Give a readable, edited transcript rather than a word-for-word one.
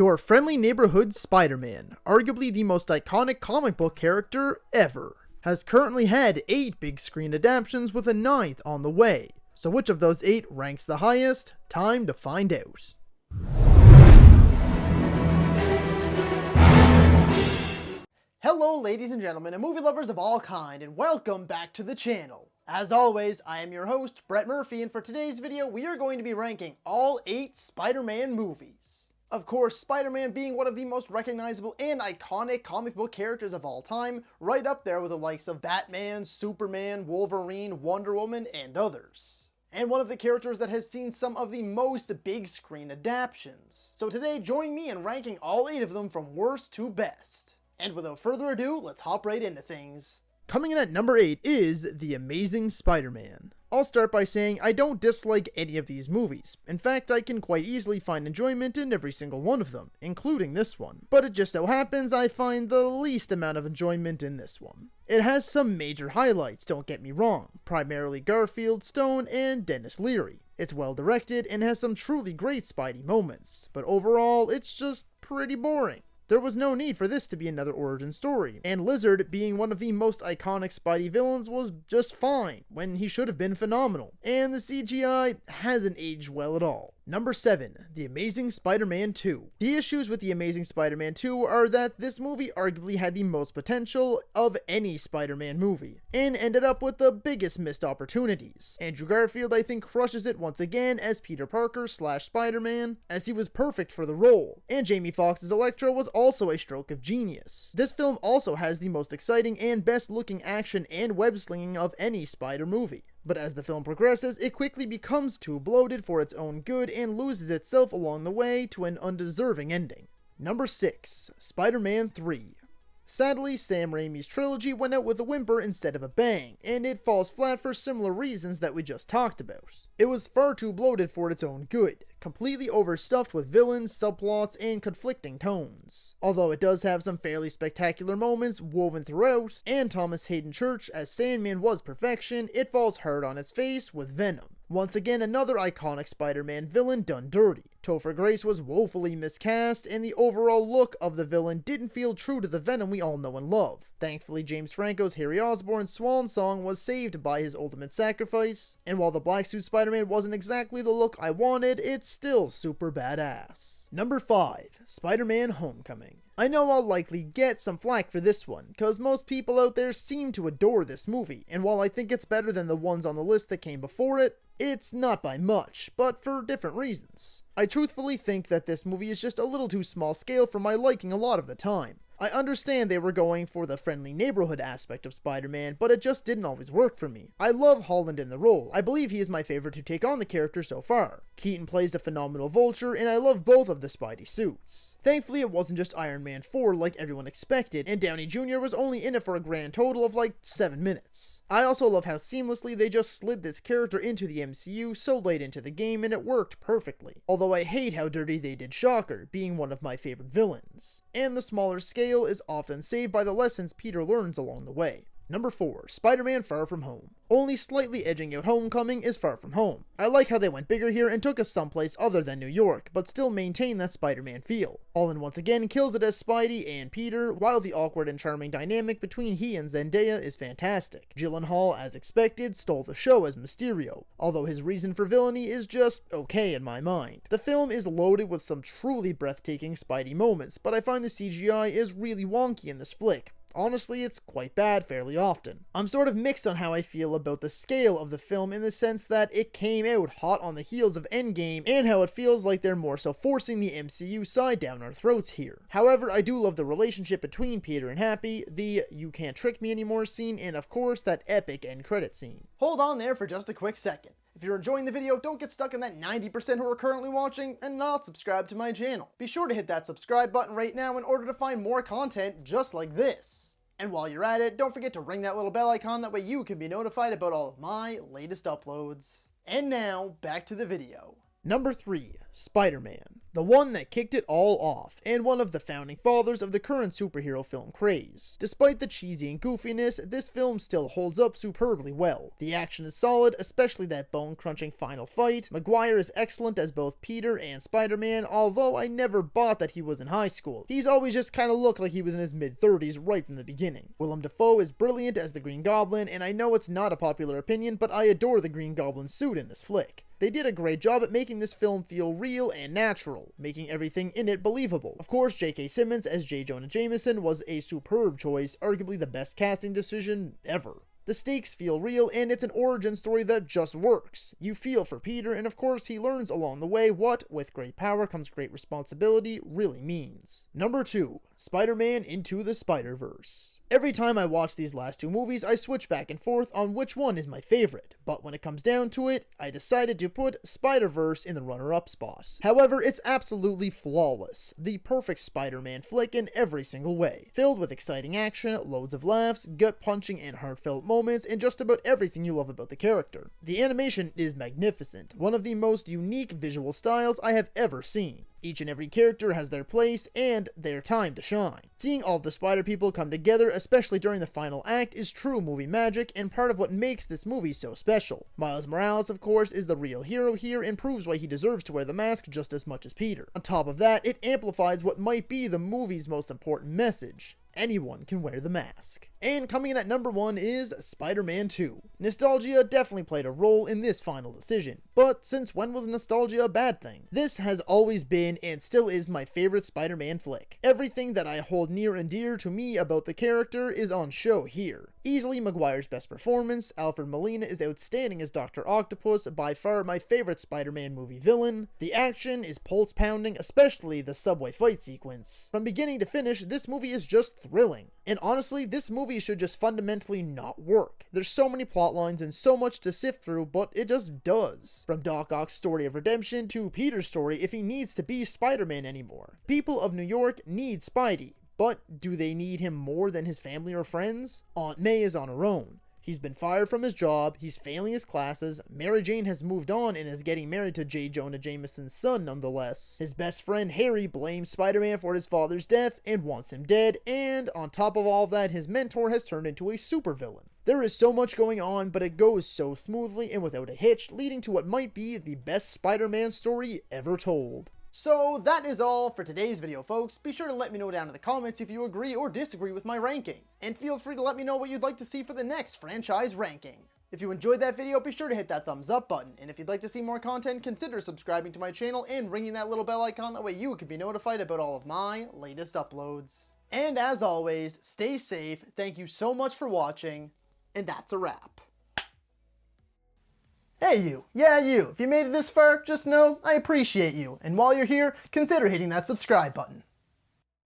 Your friendly neighborhood Spider-Man, arguably the most iconic comic book character ever, has currently had 8 big screen adaptions with a 9th on the way. So which of those 8 ranks the highest? Time to find out. Hello ladies and gentlemen and movie lovers of all kind, and welcome back to the channel. As always, I am your host, Brett Murphy, and for today's video we are going to be ranking all 8 Spider-Man movies. Of course, Spider-Man being one of the most recognizable and iconic comic book characters of all time, right up there with the likes of Batman, Superman, Wolverine, Wonder Woman, and others. And one of the characters that has seen some of the most big screen adaptions. So today, join me in ranking all 8 of them from worst to best. And without further ado, let's hop right into things. Coming in at number 8 is The Amazing Spiderman. I'll start by saying I don't dislike any of these movies. In fact, I can quite easily find enjoyment in every single one of them, including this one. But it just so happens I find the least amount of enjoyment in this one. It has some major highlights, don't get me wrong, primarily Garfield, Stone, and Dennis Leary. It's well directed and has some truly great Spidey moments, but overall, it's just pretty boring. There was no need for this to be another origin story, and Lizard, being one of the most iconic Spidey villains, was just fine, when he should have been phenomenal, and the CGI hasn't aged well at all. Number 7, The Amazing Spider-Man 2. The issues with The Amazing Spider-Man 2 are that this movie arguably had the most potential of any Spider-Man movie, and ended up with the biggest missed opportunities. Andrew Garfield, I think, crushes it once again as Peter Parker / Spider-Man, as he was perfect for the role, and Jamie Foxx's Electro was also a stroke of genius. This film also has the most exciting and best looking action and web-slinging of any Spider movie. But as the film progresses, it quickly becomes too bloated for its own good and loses itself along the way to an undeserving ending. Number 6, Spider-Man 3. Sadly, Sam Raimi's trilogy went out with a whimper instead of a bang, and it falls flat for similar reasons that we just talked about. It was far too bloated for its own good, completely overstuffed with villains, subplots, and conflicting tones. Although it does have some fairly spectacular moments woven throughout, and Thomas Hayden Church as Sandman was perfection, it falls hard on its face with Venom. Once again, another iconic Spider-Man villain done dirty. Topher Grace was woefully miscast, and the overall look of the villain didn't feel true to the Venom we all know and love. Thankfully, James Franco's Harry Osborn's swan song was saved by his ultimate sacrifice, and while the black suit Spider-Man wasn't exactly the look I wanted, it's still super badass. Number 5, Spider-Man Homecoming. I know I'll likely get some flack for this one, cause most people out there seem to adore this movie, and while I think it's better than the ones on the list that came before it, it's not by much, but for different reasons. I truthfully think that this movie is just a little too small scale for my liking a lot of the time. I understand they were going for the friendly neighborhood aspect of Spider-Man, but it just didn't always work for me. I love Holland in the role. I believe he is my favorite to take on the character so far. Keaton plays a phenomenal Vulture, and I love both of the Spidey suits. Thankfully, it wasn't just Iron Man 4 like everyone expected, and Downey Jr. was only in it for a grand total of like 7 minutes. I also love how seamlessly they just slid this character into the MCU so late into the game, and it worked perfectly. Although I hate how dirty they did Shocker, being one of my favorite villains. And the smaller scale is often saved by the lessons Peter learns along the way. Number 4, Spider-Man Far From Home. Only slightly edging out Homecoming is Far From Home. I like how they went bigger here and took us someplace other than New York, but still maintain that Spider-Man feel. Holland once again kills it as Spidey and Peter, while the awkward and charming dynamic between he and Zendaya is fantastic. Gyllenhaal, as expected, stole the show as Mysterio, although his reason for villainy is just okay in my mind. The film is loaded with some truly breathtaking Spidey moments, but I find the CGI is really wonky in this flick. Honestly, it's quite bad fairly often. I'm sort of mixed on how I feel about the scale of the film in the sense that it came out hot on the heels of Endgame, and how it feels like they're more so forcing the MCU side down our throats here. However, I do love the relationship between Peter and Happy, the "you can't trick me anymore" scene, and of course that epic end credit scene. Hold on there for just a quick second. If you're enjoying the video, don't get stuck in that 90% who are currently watching and not subscribe to my channel. Be sure to hit that subscribe button right now in order to find more content just like this. And while you're at it, don't forget to ring that little bell icon, that way you can be notified about all of my latest uploads. And now, back to the video. Number 3, Spider-Man, the one that kicked it all off, and one of the founding fathers of the current superhero film craze. Despite the cheesy and goofiness, this film still holds up superbly well. The action is solid, especially that bone-crunching final fight. Maguire is excellent as both Peter and Spider-Man, although I never bought that he was in high school. He's always just kinda looked like he was in his mid-30s right from the beginning. Willem Dafoe is brilliant as the Green Goblin, and I know it's not a popular opinion, but I adore the Green Goblin suit in this flick. They did a great job at making this film feel real and natural, making everything in it believable. Of course, J.K. Simmons as J. Jonah Jameson was a superb choice, arguably the best casting decision ever. The stakes feel real, and it's an origin story that just works. You feel for Peter, and of course he learns along the way what, with great power comes great responsibility, really means. Number 2. Spider-Man Into the Spiderverse. Every time I watch these last two movies, I switch back and forth on which one is my favorite, but when it comes down to it, I decided to put Spider-Verse in the runner-up spot. However, it's absolutely flawless. The perfect Spider-Man flick in every single way. Filled with exciting action, loads of laughs, gut-punching and heartfelt moments, and just about everything you love about the character. The animation is magnificent, one of the most unique visual styles I have ever seen. Each and every character has their place and their time to shine. Seeing all of the Spider People come together, especially during the final act, is true movie magic and part of what makes this movie so special. Miles Morales, of course, is the real hero here and proves why he deserves to wear the mask just as much as Peter. On top of that, it amplifies what might be the movie's most important message. Anyone can wear the mask. And coming in at number 1 is Spider-Man 2. Nostalgia definitely played a role in this final decision, but since when was nostalgia a bad thing? This has always been and still is my favorite Spider-Man flick. Everything that I hold near and dear to me about the character is on show here. Easily Maguire's best performance, Alfred Molina is outstanding as Dr. Octopus, by far my favorite Spider-Man movie villain. The action is pulse-pounding, especially the subway fight sequence. From beginning to finish, this movie is just thrilling. And honestly, this movie should just fundamentally not work. There's so many plot lines and so much to sift through, but it just does. From Doc Ock's story of redemption to Peter's story if he needs to be Spider-Man anymore. People of New York need Spidey, but do they need him more than his family or friends? Aunt May is on her own. He's been fired from his job, he's failing his classes, Mary Jane has moved on and is getting married to J. Jonah Jameson's son nonetheless. His best friend Harry blames Spider-Man for his father's death and wants him dead, and on top of all that, his mentor has turned into a supervillain. There is so much going on, but it goes so smoothly and without a hitch, leading to what might be the best Spider-Man story ever told. So that is all for today's video, folks. Be sure to let me know down in the comments if you agree or disagree with my ranking. And feel free to let me know what you'd like to see for the next franchise ranking. If you enjoyed that video, be sure to hit that thumbs up button. And if you'd like to see more content, consider subscribing to my channel and ringing that little bell icon. That way you can be notified about all of my latest uploads. And as always, stay safe. Thank you so much for watching. And that's a wrap. Hey you, yeah you, if you made it this far, just know I appreciate you, and while you're here, consider hitting that subscribe button.